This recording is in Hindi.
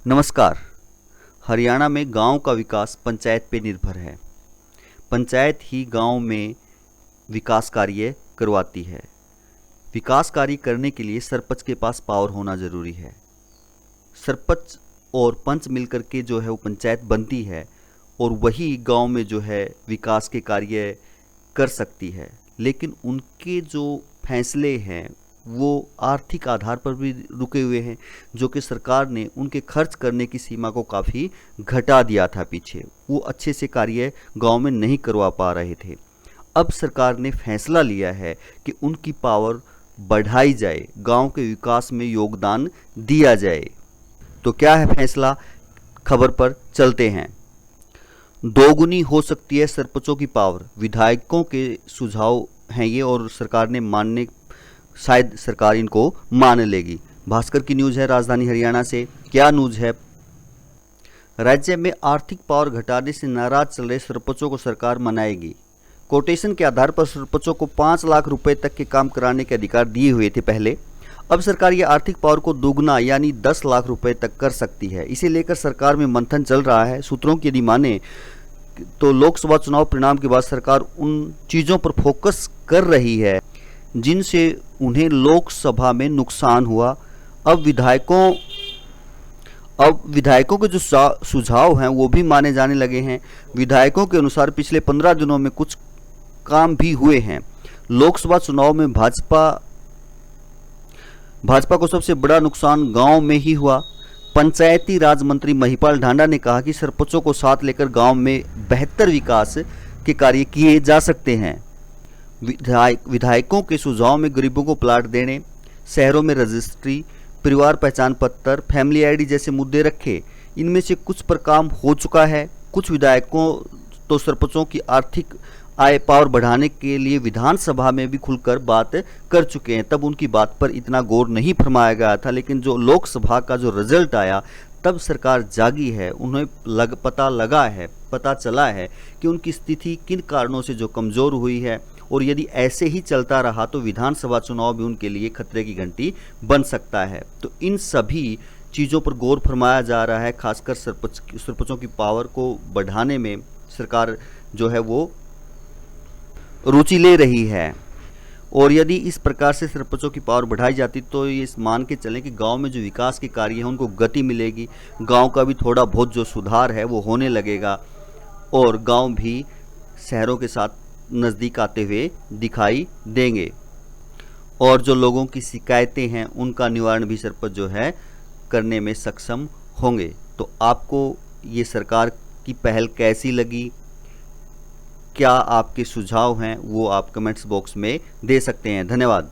नमस्कार। हरियाणा में गांव का विकास पंचायत पे निर्भर है। पंचायत ही गांव में विकास कार्य करवाती है। विकास कार्य करने के लिए सरपंच के पास पावर होना ज़रूरी है। सरपंच और पंच मिलकर के जो है वो पंचायत बनती है और वही गांव में जो है विकास के कार्य कर सकती है। लेकिन उनके जो फैसले हैं वो आर्थिक आधार पर भी रुके हुए हैं, जो कि सरकार ने उनके खर्च करने की सीमा को काफ़ी घटा दिया था। पीछे वो अच्छे से कार्य गांव में नहीं करवा पा रहे थे। अब सरकार ने फैसला लिया है कि उनकी पावर बढ़ाई जाए, गांव के विकास में योगदान दिया जाए। तो क्या है फैसला, खबर पर चलते हैं। दोगुनी हो सकती है सरपंचों की पावर, विधायकों के सुझाव हैं ये और सरकार ने मानने, शायद सरकार इनको मान लेगी। भास्कर की न्यूज़ है राजधानी हरियाणा से। क्या न्यूज़ है? राज्य में आर्थिक पावर घटाने से नाराज चल रहे सरपंचों को सरकार मनाएगी। कोटेशन के आधार पर सरपंचों को 5 लाख रुपए तक के काम कराने के अधिकार दिए हुए थे पहले। अब सरकार ये आर्थिक पावर को दोगुना यानी 10 लाख रुपए तक कर सकती है। इसे लेकर सरकार में मंथन चल रहा है। सूत्रों की यदि माने तो लोकसभा चुनाव परिणाम के बाद सरकार उन चीज़ों पर फोकस कर रही है जिनसे उन्हें लोकसभा में नुकसान हुआ। अब विधायकों के जो सुझाव हैं वो भी माने जाने लगे हैं। विधायकों के अनुसार पिछले 15 दिनों में कुछ काम भी हुए हैं। लोकसभा चुनाव में भाजपा को सबसे बड़ा नुकसान गांव में ही हुआ। पंचायती राज मंत्री महिपाल ढांडा ने कहा कि सरपंचों को साथ लेकर गांव में बेहतर विकास के कार्य किए जा सकते हैं। विधायकों के सुझाव में गरीबों को प्लाट देने, शहरों में रजिस्ट्री, परिवार पहचान पत्र, फैमिली आईडी जैसे मुद्दे रखे। इनमें से कुछ पर काम हो चुका है। कुछ विधायकों तो सरपंचों की आर्थिक आय पावर बढ़ाने के लिए विधानसभा में भी खुलकर बात कर चुके हैं। तब उनकी बात पर इतना गौर नहीं फरमाया गया था, लेकिन जो लोकसभा का जो रिजल्ट आया तब सरकार जागी है। उन्हें पता चला है कि उनकी स्थिति किन कारणों से जो कमज़ोर हुई है और यदि ऐसे ही चलता रहा तो विधानसभा चुनाव भी उनके लिए खतरे की घंटी बन सकता है। तो इन सभी चीज़ों पर गौर फरमाया जा रहा है। खासकर सरपंचों की पावर को बढ़ाने में सरकार जो है वो रुचि ले रही है। और यदि इस प्रकार से सरपंचों की पावर बढ़ाई जाती तो ये मान के चलें कि गांव में जो विकास के कार्य हैं उनको गति मिलेगी। गांव का भी थोड़ा बहुत जो सुधार है वो होने लगेगा और गांव भी शहरों के साथ नज़दीक आते हुए दिखाई देंगे। और जो लोगों की शिकायतें हैं उनका निवारण भी सरपंच जो है करने में सक्षम होंगे। तो आपको ये सरकार की पहल कैसी लगी? क्या आपके सुझाव हैं वो आप कमेंट्स बॉक्स में दे सकते हैं। धन्यवाद।